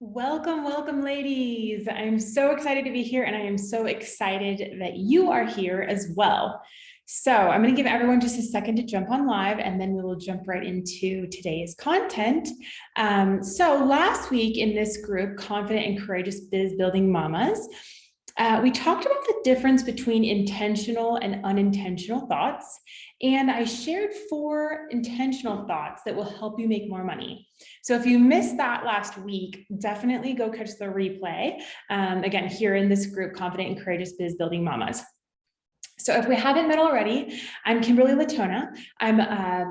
Welcome, welcome, ladies. I'm so excited to be here, and I am so excited that you are here as well. So I'm going to give everyone just a second to jump on live, and then we will jump right into today's content. So last week in this group, Confident and Courageous Biz Building Mamas, we talked about the difference between intentional and unintentional thoughts. And I shared 4 intentional thoughts that will help you make more money. So if you missed that last week, definitely go catch the replay. Again, here in this group, Confident and Courageous Biz Building Mamas. So if we haven't met already, I'm Kimberly Latona. I'm a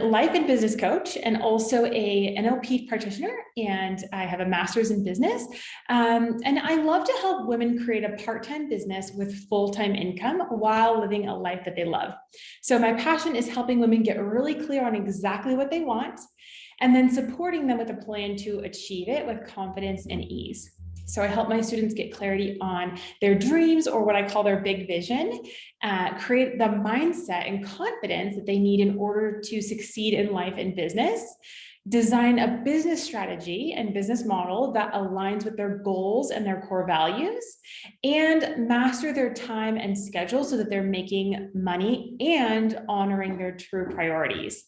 life and business coach and also a NLP practitioner, and I have a master's in business. And I love to help women create a part-time business with full-time income while living a life that they love. So my passion is helping women get really clear on exactly what they want, and then supporting them with a plan to achieve it with confidence and ease. So I help my students get clarity on their dreams, or what I call their big vision, create the mindset and confidence that they need in order to succeed in life and business, design a business strategy and business model that aligns with their goals and their core values, and master their time and schedule so that they're making money and honoring their true priorities.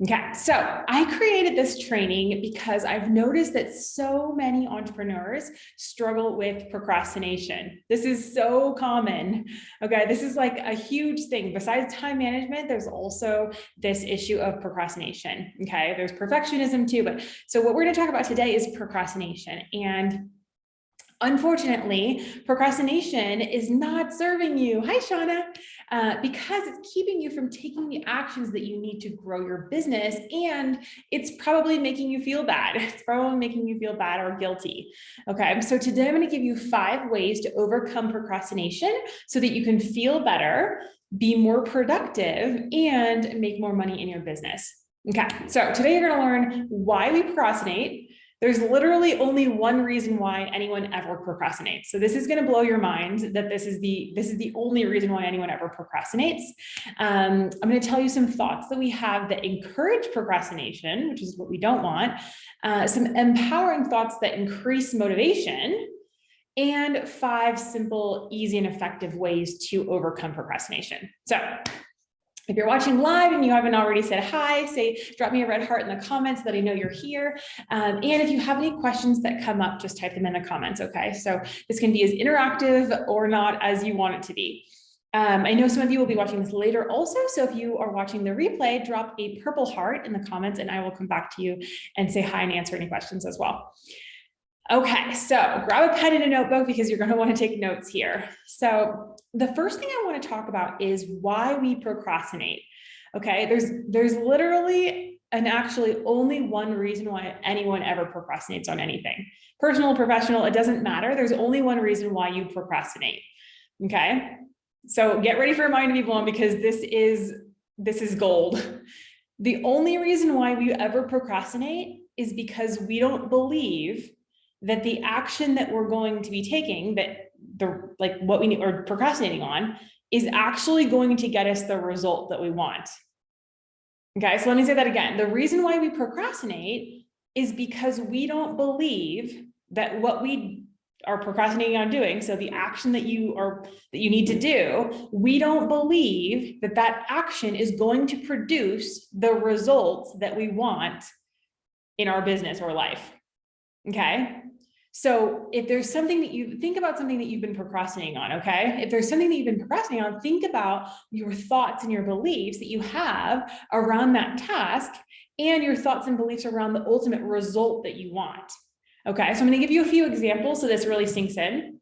Okay, so I created this training because I've noticed that so many entrepreneurs struggle with procrastination. This is so common. Okay, this is like a huge thing. Besides time management, there's also this issue of procrastination. Okay, there's perfectionism too, but so what we're going to talk about today is procrastination. And unfortunately, procrastination is not serving you. Hi, Shauna. Because it's keeping you from taking the actions that you need to grow your business, and it's probably making you feel bad. It's probably making you feel bad or guilty. Okay, so today I'm going to give you 5 ways to overcome procrastination so that you can feel better, be more productive, and make more money in your business. Okay, so today you're going to learn why we procrastinate. There's literally only one reason why anyone ever procrastinates. So this is going to blow your mind that this is the only reason why anyone ever procrastinates. I'm going to tell you some thoughts that we have that encourage procrastination, which is what we don't want, some empowering thoughts that increase motivation, and 5 simple, easy, and effective ways to overcome procrastination. So if you're watching live and you haven't already said hi, drop me a red heart in the comments so that I know you're here. And if you have any questions that come up, just type them in the comments, okay? So this can be as interactive or not as you want it to be. I know some of you will be watching this later also, so if you are watching the replay, drop a purple heart in the comments and I will come back to you and say hi and answer any questions as well. Okay, so grab a pen and a notebook because you're going to want to take notes here. So the first thing I want to talk about is why we procrastinate. Okay, there's literally and actually only one reason why anyone ever procrastinates on anything. Personal, professional, it doesn't matter. There's only one reason why you procrastinate. Okay, so get ready for your mind to be blown because this is gold. The only reason why we ever procrastinate is because we don't believe that the action that we're going to be taking, what we need or procrastinating on, is actually going to get us the result that we want. Okay, so let me say that again. The reason why we procrastinate is because we don't believe that what we are procrastinating on doing, so the action that you need to do, we don't believe that that action is going to produce the results that we want in our business or life. Okay. So if there's something that you think about, something that you've been procrastinating on, okay? If there's something that you've been procrastinating on, think about your thoughts and your beliefs that you have around that task and your thoughts and beliefs around the ultimate result that you want. Okay, so I'm going to give you a few examples so this really sinks in.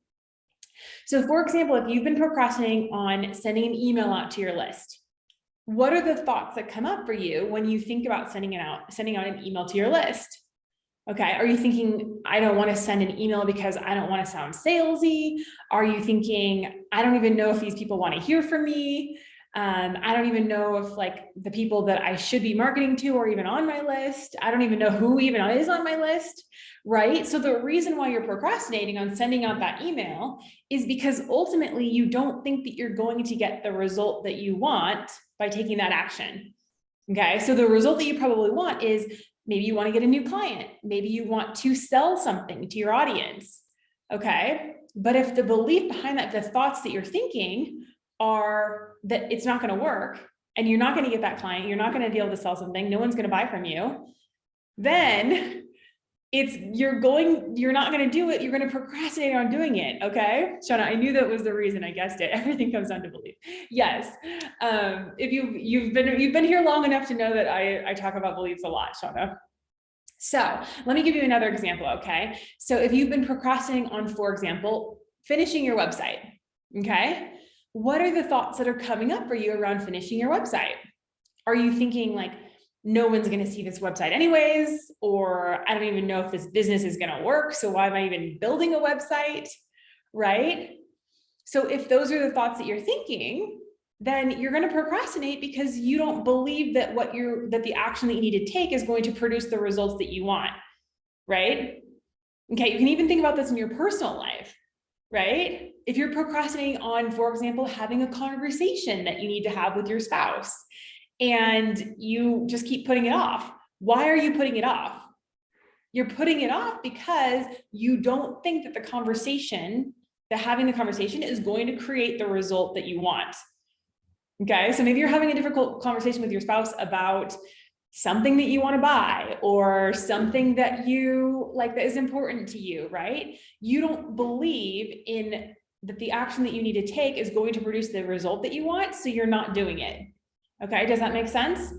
So for example, if you've been procrastinating on sending an email out to your list, what are the thoughts that come up for you when you think about sending out an email to your list? Okay, are you thinking, I don't want to send an email because I don't want to sound salesy? Are you thinking, I don't even know if these people want to hear from me? I don't even know if the people that I should be marketing to are even on my list. I don't even know who even is on my list, right? So the reason why you're procrastinating on sending out that email is because ultimately you don't think that you're going to get the result that you want by taking that action. Okay, so the result that you probably want is Maybe you want to get a new client. Maybe you want to sell something to your audience. Okay. But if the belief behind that, the thoughts that you're thinking are that it's not going to work and you're not going to get that client, you're not going to be able to sell something, no one's going to buy from you, then you're not going to do it. You're going to procrastinate on doing it. Okay. Shauna, I knew that was the reason. I guessed it. Everything comes down to belief. Yes. If you've been here long enough to know that I talk about beliefs a lot, Shauna. So let me give you another example. Okay. So if you've been procrastinating on, for example, finishing your website. Okay. What are the thoughts that are coming up for you around finishing your website? Are you thinking like, no one's going to see this website anyways, or I don't even know if this business is going to work, so why am I even building a website, right? So if those are the thoughts that you're thinking, then you're going to procrastinate because you don't believe that that the action that you need to take is going to produce the results that you want, right? Okay, you can even think about this in your personal life, right? If you're procrastinating on, for example, having a conversation that you need to have with your spouse, and you just keep putting it off. Why are you putting it off? You're putting it off because you don't think that having the conversation is going to create the result that you want. Okay, so maybe you're having a difficult conversation with your spouse about something that you want to buy or something that you like that is important to you, right? You don't believe in that the action that you need to take is going to produce the result that you want, so you're not doing it. Okay, does that make sense?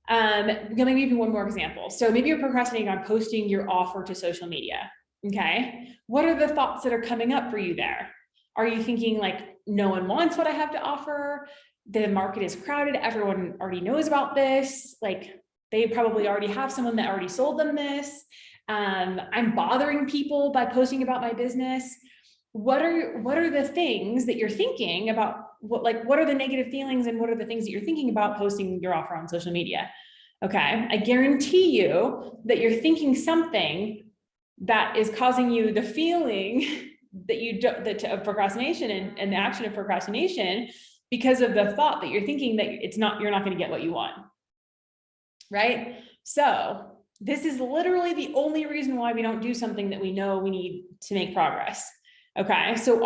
I'm gonna give you one more example. So maybe you're procrastinating on posting your offer to social media. Okay, what are the thoughts that are coming up for you there? Are you thinking like, no one wants what I have to offer? The market is crowded. Everyone already knows about this. Like they probably already have someone that already sold them this. I'm bothering people by posting about my business. What are the things that you're thinking about? What are the negative feelings and what are the things that you're thinking about posting your offer on social media? Okay, I guarantee you that you're thinking something that is causing you the feeling that of procrastination and the action of procrastination because of the thought that you're thinking that you're not going to get what you want, right? So this is literally the only reason why we don't do something that we know we need to make progress. Okay, so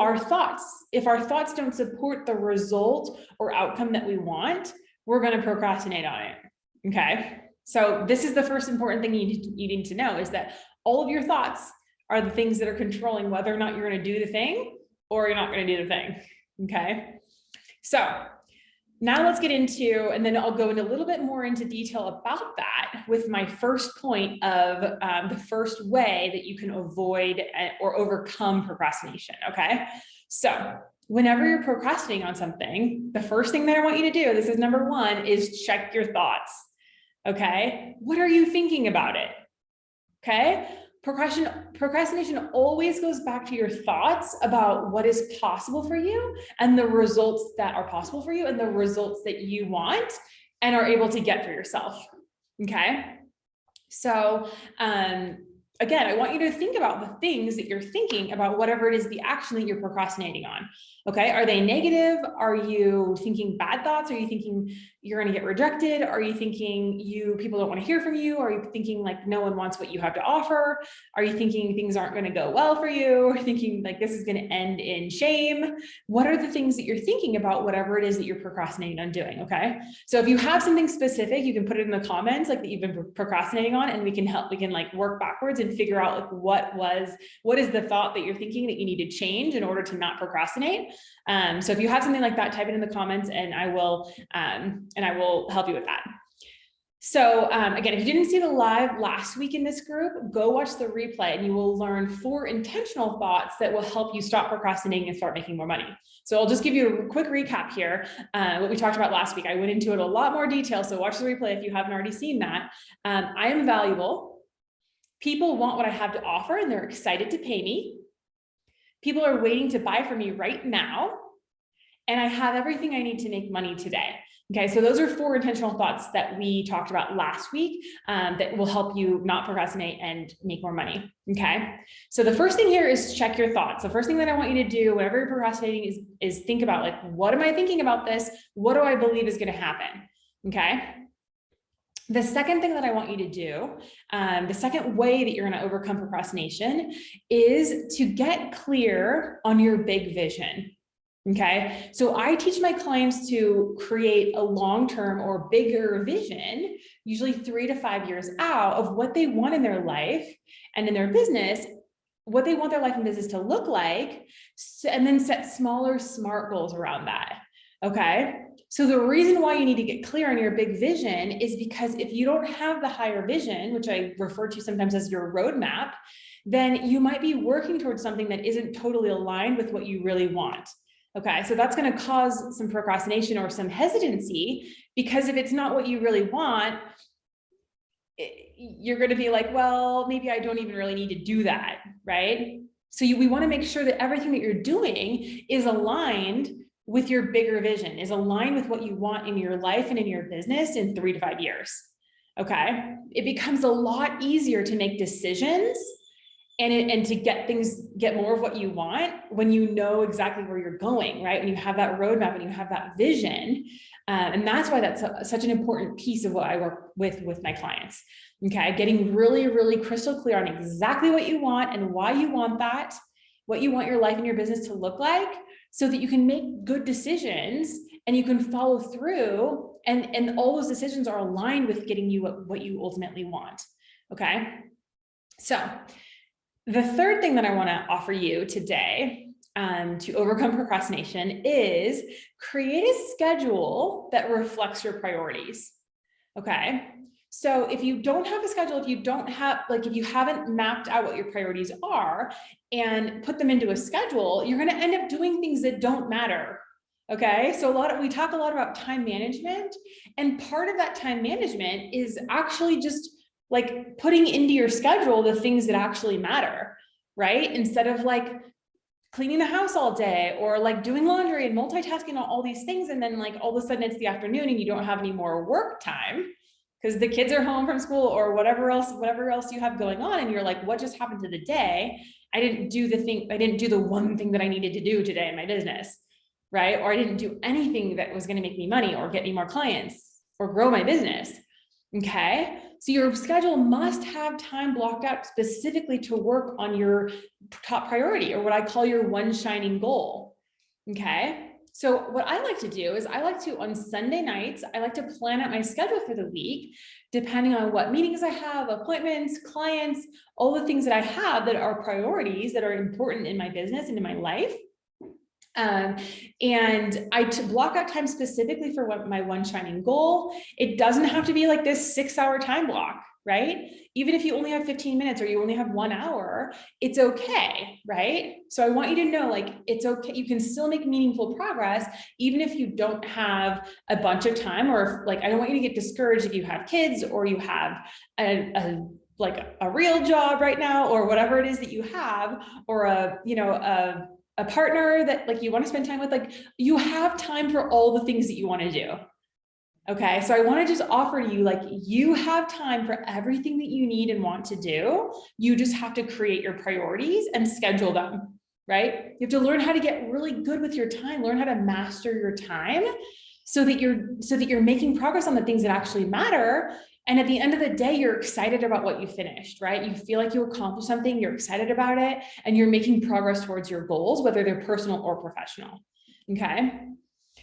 if our thoughts don't support the result or outcome that we want, we're going to procrastinate on it. Okay, so this is the first important thing you need to know, is that all of your thoughts are the things that are controlling whether or not you're going to do the thing or you're not going to do the thing. Okay, so now let's get into, and then I'll go into a little bit more into detail about that with my first point of the first way that you can avoid or overcome procrastination. Okay, so whenever you're procrastinating on something, the first thing that I want you to do, this is number one, is check your thoughts. Okay, what are you thinking about it? Okay, procrastination always goes back to your thoughts about what is possible for you and the results that are possible for you and the results that you want and are able to get for yourself. Okay, so again, I want you to think about the things that you're thinking about, whatever it is, the action that you're procrastinating on. Okay, are they negative? Are you thinking bad thoughts? Are you thinking you're going to get rejected? Are you thinking people don't want to hear from you? Are you thinking like no one wants what you have to offer? Are you thinking things aren't going to go well for you? Are you thinking like this is going to end in shame? What are the things that you're thinking about, whatever it is that you're procrastinating on doing? Okay, so if you have something specific, you can put it in the comments like that you've been procrastinating on, and we can like work backwards and figure out like what is the thought that you're thinking that you need to change in order to not procrastinate. So if you have something like that, type it in the comments and I will help you with that. So again, if you didn't see the live last week in this group, go watch the replay and you will learn 4 intentional thoughts that will help you stop procrastinating and start making more money. So I'll just give you a quick recap here. What we talked about last week, I went into it a lot more detail. So watch the replay if you haven't already seen that. I am valuable. People want what I have to offer and they're excited to pay me. People are waiting to buy from me right now. And I have everything I need to make money today. Okay, so those are 4 intentional thoughts that we talked about last week that will help you not procrastinate and make more money. Okay, so the first thing here is check your thoughts. The first thing that I want you to do whenever you're procrastinating is think about like, what am I thinking about this? What do I believe is going to happen? Okay. The second thing that I want you to do, the second way that you're going to overcome procrastination is to get clear on your big vision. Okay. So I teach my clients to create a long-term or bigger vision, usually 3 to 5 years out, of what they want in their life and in their business, what they want their life and business to look like, and then set smaller, SMART goals around that. Okay. So the reason why you need to get clear on your big vision is because if you don't have the higher vision, which I refer to sometimes as your roadmap, then you might be working towards something that isn't totally aligned with what you really want. Okay, so that's going to cause some procrastination or some hesitancy, because if it's not what you really want, you're going to be like, well, maybe I don't even really need to do that, right? So we want to make sure that everything that you're doing is aligned with your bigger vision, is aligned with what you want in your life and in your business in 3 to 5 years. Okay, it becomes a lot easier to make decisions and to get more of what you want when you know exactly where you're going, right? When you have that roadmap and you have that vision. And that's why that's such an important piece of what I work with my clients. Okay, getting really, really crystal clear on exactly what you want and why you want that, what you want your life and your business to look like, so that you can make good decisions and you can follow through, and all those decisions are aligned with getting you what you ultimately want. Okay, so the third thing that I want to offer you today to overcome procrastination is create a schedule that reflects your priorities. Okay. So if you don't have a schedule, if you haven't mapped out what your priorities are and put them into a schedule, you're going to end up doing things that don't matter. Okay. So we talk a lot about time management, and part of that time management is actually just like putting into your schedule the things that actually matter, right? Instead of like cleaning the house all day or like doing laundry and multitasking on all these things. And then like all of a sudden it's the afternoon and you don't have any more work time because the kids are home from school or whatever else you have going on. And you're like, what just happened to the day? I didn't do the one thing that I needed to do today in my business, right? Or I didn't do anything that was going to make me money or get me more clients or grow my business. Okay. So your schedule must have time blocked out specifically to work on your top priority, or what I call your one shining goal. Okay. So what I like to do is on Sunday nights, I like to plan out my schedule for the week, depending on what meetings I have, appointments, clients, all the things that I have that are priorities that are important in my business and in my life. And I block out time specifically for my one shining goal. It doesn't have to be like this 6-hour time block, right? Even if you only have 15 minutes or you only have 1 hour, it's okay, right? So I want you to know, like, it's okay. You can still make meaningful progress, even if you don't have a bunch of time, or I don't want you to get discouraged if you have kids or you have a real job right now, or whatever it is that you have, or a partner that you want to spend time with. You have time for all the things that you want to do. Okay. So I want to just offer to you, you have time for everything that you need and want to do. You just have to create your priorities and schedule them, right? You have to learn how to get really good with your time, learn how to master your time so that you're making progress on the things that actually matter. And at the end of the day, you're excited about what you finished, right? You feel like you accomplished something, you're excited about it, and you're making progress towards your goals, whether they're personal or professional. Okay.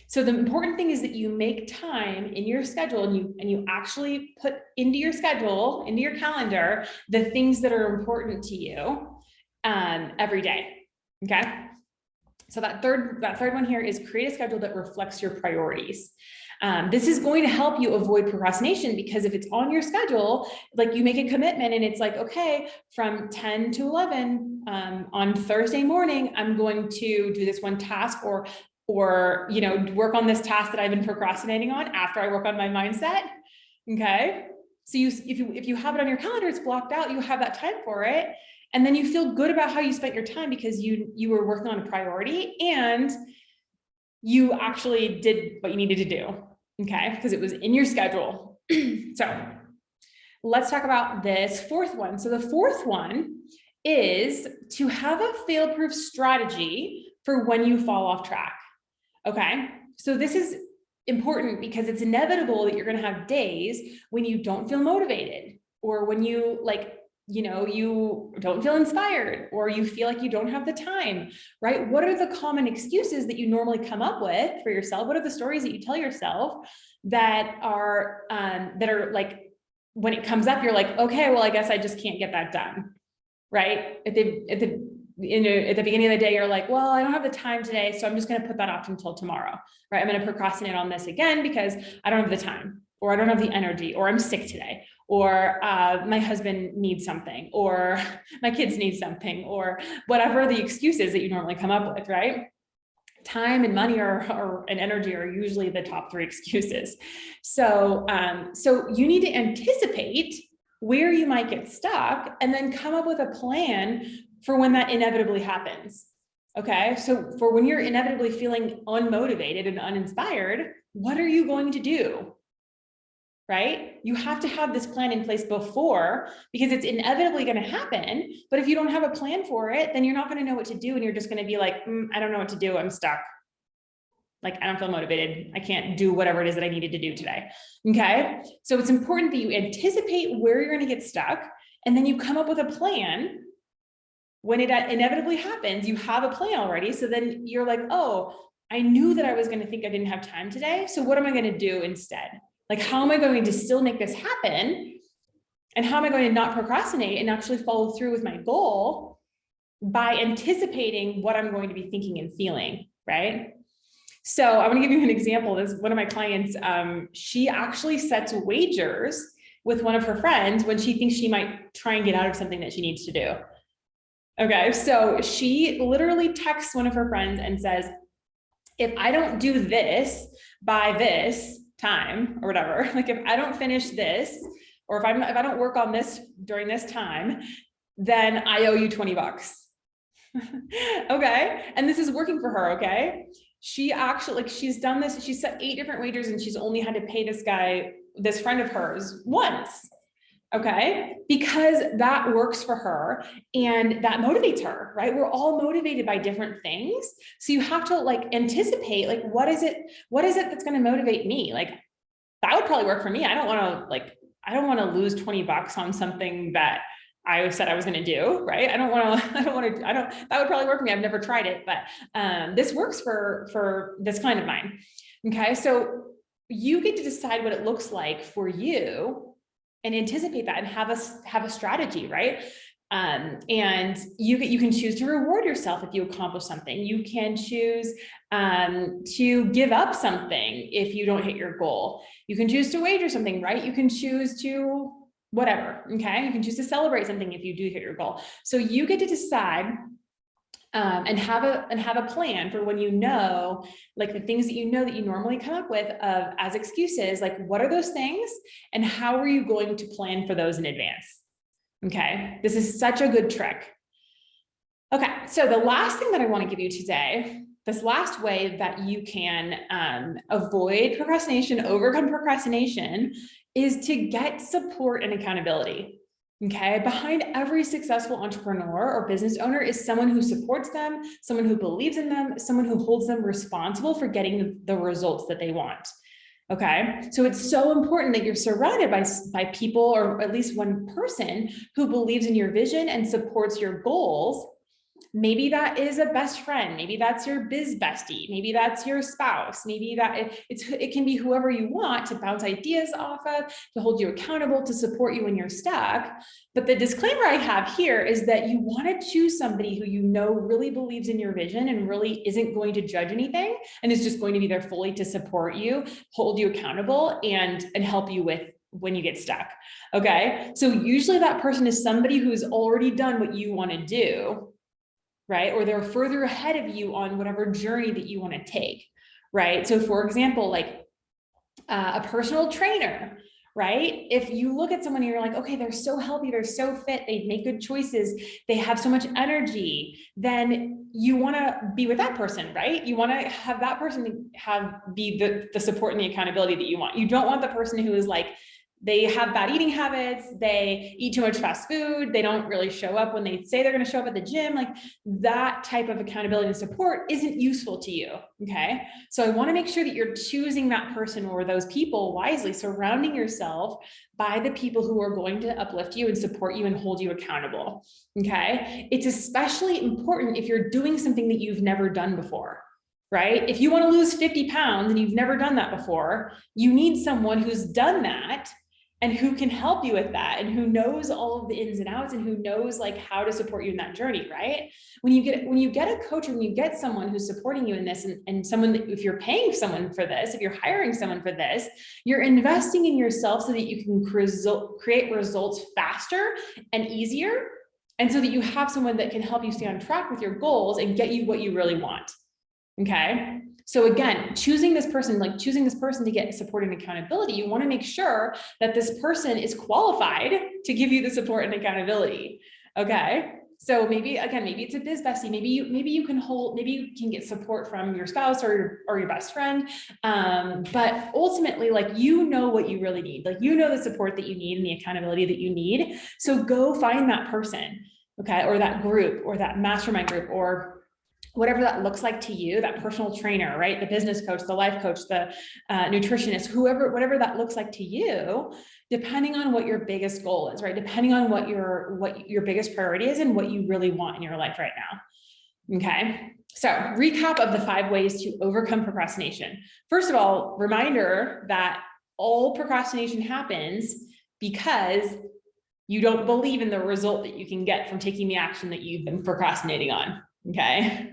So the important thing is that you make time in your schedule, and you actually put into your schedule, into your calendar, the things that are important to you every day. Okay. So that third one here is create a schedule that reflects your priorities. This is going to help you avoid procrastination, because if it's on your schedule, you make a commitment and it's okay, from 10 to 11 on Thursday morning, I'm going to do this one task, or work on this task that I've been procrastinating on after I work on my mindset. Okay. So if you have it on your calendar, it's blocked out, you have that time for it. And then you feel good about how you spent your time, because you were working on a priority and you actually did what you needed to do. Okay. Because it was in your schedule. So let's talk about this fourth one. So the fourth one is to have a fail-proof strategy for when you fall off track. Okay. So this is important because it's inevitable that you're going to have days when you don't feel motivated, or when you you don't feel inspired, or you feel like you don't have the time, right? What are the common excuses that you normally come up with for yourself? What are the stories that you tell yourself that are like, when it comes up, you're like, okay, well, I guess I just can't get that done, right? At the beginning of the day, you're like, well, I don't have the time today, so I'm just going to put that off until tomorrow, right? I'm going to procrastinate on this again because I don't have the time, or I don't have the energy, or I'm sick today, or my husband needs something, or my kids need something, or whatever the excuses that you normally come up with, right? Time and money and energy are usually the top three excuses. So you need to anticipate where you might get stuck and then come up with a plan for when that inevitably happens. Okay, so for when you're inevitably feeling unmotivated and uninspired, what are you going to do? Right? You have to have this plan in place before, because it's inevitably going to happen. But if you don't have a plan for it, then you're not going to know what to do. And you're just going to be like, I don't know what to do. I'm stuck. Like, I don't feel motivated. I can't do whatever it is that I needed to do today. Okay. So it's important that you anticipate where you're going to get stuck, and then you come up with a plan. When it inevitably happens, you have a plan already. So then you're like, oh, I knew that I was going to think I didn't have time today. So what am I going to do instead? Like, how am I going to still make this happen? And how am I going to not procrastinate and actually follow through with my goal by anticipating what I'm going to be thinking and feeling, right? So I'm going to give you an example. This is one of my clients. She actually sets wagers with one of her friends when she thinks she might try and get out of something that she needs to do. Okay, so she literally texts one of her friends and says, if I don't do this by this time, or whatever, like if I don't finish this, or if I don't work on this during this time, then I owe you $20. Okay, and this is working for her. Okay, she actually, like, she's done this. She's set 8 different wagers, and she's only had to pay this guy, this friend of hers, once. Okay, because that works for her and that motivates her, right? We're all motivated by different things. So you have to like anticipate, like, what is it that's going to motivate me? Like, that would probably work for me. I don't want to lose $20 on something that I said I was going to do, right? That would probably work for me. I've never tried it, but this works for this client of mine. Okay. So you get to decide what it looks like for you and anticipate that and have a strategy, right? And you can choose to reward yourself if you accomplish something. You can choose to give up something if you don't hit your goal. You can choose to wager something, right? You can choose to whatever, okay? You can choose to celebrate something if you do hit your goal. So you get to decide and have a plan for when you know, like the things that you know that you normally come up with as excuses, like what are those things and how are you going to plan for those in advance? Okay, this is such a good trick. Okay, so the last thing that I want to give you today, this last way that you can avoid procrastination, overcome procrastination, is to get support and accountability. Okay, behind every successful entrepreneur or business owner is someone who supports them, someone who believes in them, someone who holds them responsible for getting the results that they want. Okay, so it's so important that you're surrounded by people, or at least one person who believes in your vision and supports your goals. Maybe that is a best friend. Maybe that's your biz bestie. Maybe that's your spouse. Maybe it can be whoever you want to bounce ideas off of, to hold you accountable, to support you when you're stuck. But the disclaimer I have here is that you want to choose somebody who you know really believes in your vision and really isn't going to judge anything and is just going to be there fully to support you, hold you accountable, and help you with when you get stuck. Okay, so usually that person is somebody who's already done what you want to do, right? Or they're further ahead of you on whatever journey that you want to take, right? So for example, like a personal trainer, right? If you look at someone and you're like, okay, they're so healthy, they're so fit, they make good choices, they have so much energy, then you want to be with that person, right? You want to have that person be the support and the accountability that you want. You don't want the person who is like they have bad eating habits, they eat too much fast food, they don't really show up when they say they're going to show up at the gym, like that type of accountability and support isn't useful to you, okay? So I want to make sure that you're choosing that person or those people wisely, surrounding yourself by the people who are going to uplift you and support you and hold you accountable, okay? It's especially important if you're doing something that you've never done before. Right? If you want to lose 50 pounds and you've never done that before, you need someone who's done that and who can help you with that and who knows all of the ins and outs and who knows like how to support you in that journey, right? When you get a coach, or when you get someone who's supporting you in this, and someone that, if you're paying someone for this, if you're hiring someone for this, you're investing in yourself so that you can create results faster and easier. And so that you have someone that can help you stay on track with your goals and get you what you really want. Okay. So again, choosing this person to get support and accountability, you want to make sure that this person is qualified to give you the support and accountability. Okay. So maybe it's a biz bestie. Maybe you can get support from your spouse or your best friend. But ultimately, like, you know what you really need. Like, you know the support that you need and the accountability that you need. So go find that person. Okay. Or that group or that mastermind group or whatever that looks like to you, that personal trainer, right? The business coach, the life coach, the nutritionist, whatever that looks like to you, depending on what your biggest goal is, right? Depending on what your biggest priority is and what you really want in your life right now. Okay. So recap of the 5 ways to overcome procrastination. First of all, reminder that all procrastination happens because you don't believe in the result that you can get from taking the action that you've been procrastinating on. Okay.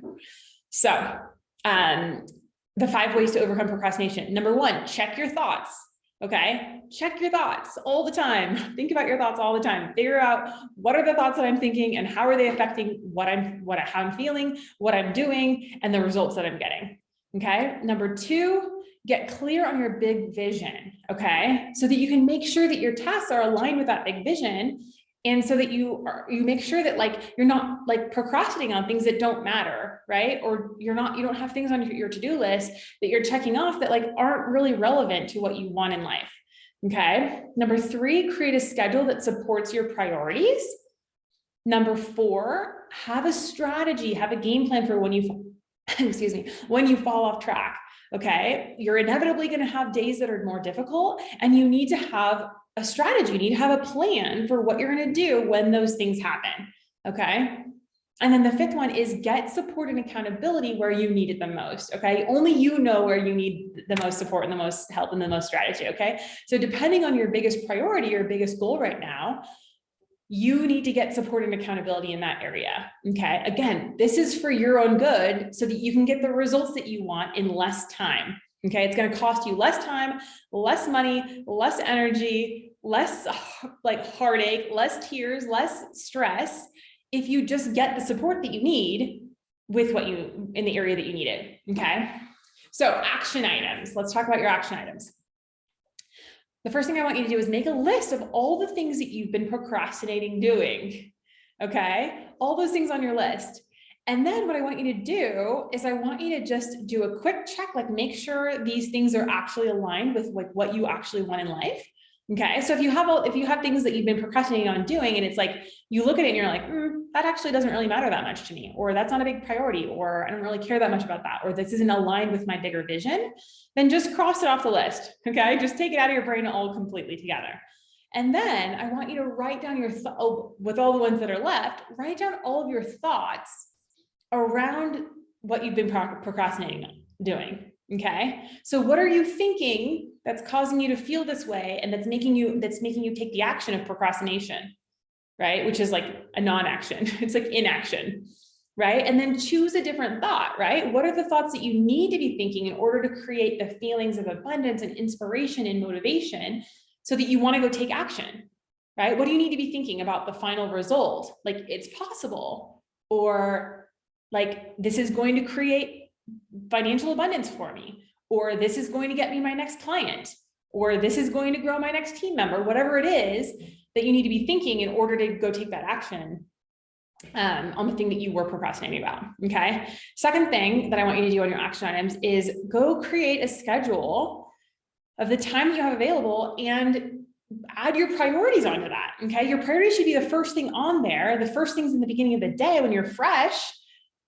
So, the 5 ways to overcome procrastination. Number 1, check your thoughts. Okay. Check your thoughts all the time. Think about your thoughts all the time. Figure out what are the thoughts that I'm thinking and how are they affecting how I'm feeling, what I'm doing, and the results that I'm getting. Okay. Number 2, get clear on your big vision. Okay. So that you can make sure that your tasks are aligned with that big vision. And so that you make sure that like you're not like procrastinating on things that don't matter, right? Or you don't have things on your to-do list that you're checking off that like aren't really relevant to what you want in life. Okay. Number 3, create a schedule that supports your priorities. Number 4, have a strategy, have a game plan for when you, when you fall off track. Okay. You're inevitably going to have days that are more difficult, and you need to have a strategy. You need to have a plan for what you're going to do when those things happen. Okay. And then the 5th one is get support and accountability where you need it the most. Okay. Only you know where you need the most support and the most help and the most strategy. Okay. So depending on your biggest priority, your biggest goal right now, you need to get support and accountability in that area. Okay. Again, this is for your own good so that you can get the results that you want in less time. Okay. It's going to cost you less time, less money, less energy, less like heartache, less tears, less stress if you just get the support that you need with in the area that you need it. Okay. So action items. Let's talk about your action items. The first thing I want you to do is make a list of all the things that you've been procrastinating doing. Okay. All those things on your list. And then what I want you to do is I want you to just do a quick check, like make sure these things are actually aligned with like what you actually want in life. Okay. So if you have things that you've been procrastinating on doing, and it's like, you look at it and you're like, that actually doesn't really matter that much to me, or that's not a big priority, or I don't really care that much about that, or this isn't aligned with my bigger vision, then just cross it off the list. Okay. Just take it out of your brain all completely together. And then I want you to write down with all the ones that are left, write down all of your thoughts around what you've been procrastinating doing. Okay. So what are you thinking that's causing you to feel this way, and that's making you take the action of procrastination, right? Which is like a non-action. It's like inaction, right? And then choose a different thought, right? What are the thoughts that you need to be thinking in order to create the feelings of abundance and inspiration and motivation so that you want to go take action, right? What do you need to be thinking about the final result? Like, it's possible, or like, this is going to create financial abundance for me, or this is going to get me my next client, or this is going to grow my next team member, whatever it is that you need to be thinking in order to go take that action on the thing that you were procrastinating about. Okay. Second thing that I want you to do on your action items is go create a schedule of the time that you have available and add your priorities onto that. Okay. Your priorities should be the first thing on there, the first things in the beginning of the day when you're fresh,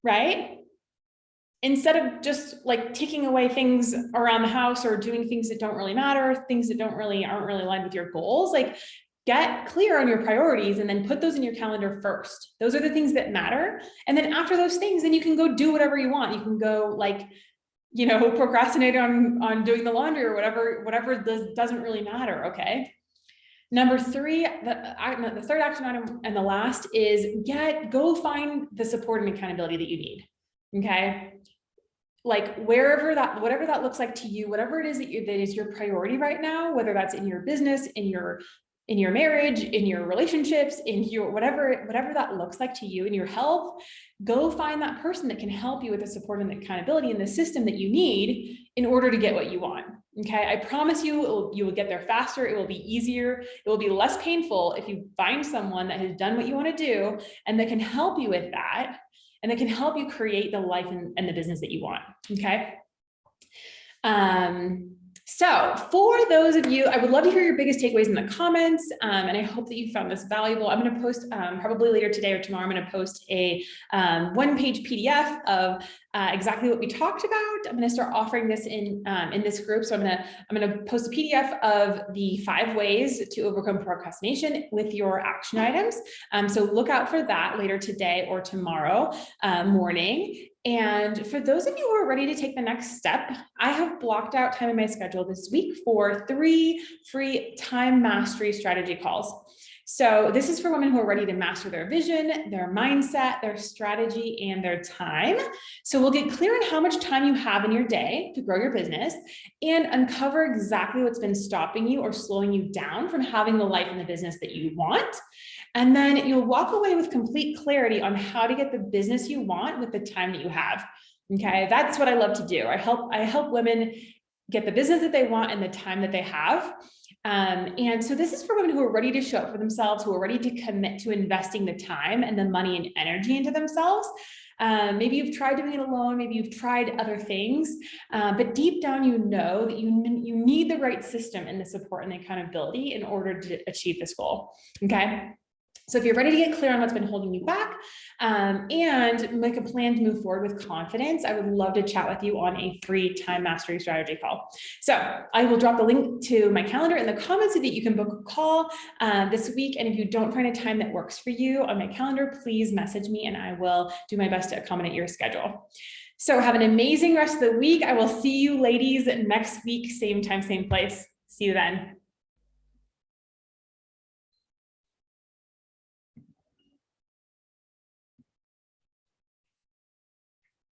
right? Instead of just like taking away things around the house or doing things that don't really matter, things that aren't really aligned with your goals, like get clear on your priorities and then put those in your calendar first. Those are the things that matter. And then after those things, then you can go do whatever you want. You can go like, procrastinate on doing the laundry or whatever doesn't really matter. Okay. Number 3, the third action item and the last is go find the support and accountability that you need. Okay. Like whatever that looks like to you, whatever it is that is your priority right now, whether that's in your business, in your marriage, in your relationships, in your whatever that looks like to you, in your health, go find that person that can help you with the support and the accountability and the system that you need in order to get what you want. Okay. I promise you, you will get there faster. It will be easier. It will be less painful if you find someone that has done what you want to do and that can help you with that. And that can help you create the life and the business that you want. Okay. So for those of you, I would love to hear your biggest takeaways in the comments. And I hope that you found this valuable. I'm going to post probably later today or tomorrow, I'm going to post a one-page PDF of exactly what we talked about. I'm going to start offering this in this group. So I'm going to post a PDF of the 5 ways to overcome procrastination with your action items. So look out for that later today or tomorrow morning. And for those of you who are ready to take the next step, I have blocked out time in my schedule this week for 3 free time mastery strategy calls. So this is for women who are ready to master their vision, their mindset, their strategy, and their time. So we'll get clear on how much time you have in your day to grow your business and uncover exactly what's been stopping you or slowing you down from having the life and the business that you want. And then you'll walk away with complete clarity on how to get the business you want with the time that you have. Okay, that's what I love to do. I help women get the business that they want and the time that they have. And so this is for women who are ready to show up for themselves, who are ready to commit to investing the time and the money and energy into themselves. Maybe you've tried doing it alone, maybe you've tried other things, but deep down you know that you need the right system and the support and the accountability in order to achieve this goal. Okay. So if you're ready to get clear on what's been holding you back and make a plan to move forward with confidence, I would love to chat with you on a free time mastery strategy call. So I will drop the link to my calendar in the comments so that you can book a call this week. And if you don't find a time that works for you on my calendar, please message me and I will do my best to accommodate your schedule. So have an amazing rest of the week. I will see you ladies next week, same time, same place. See you then.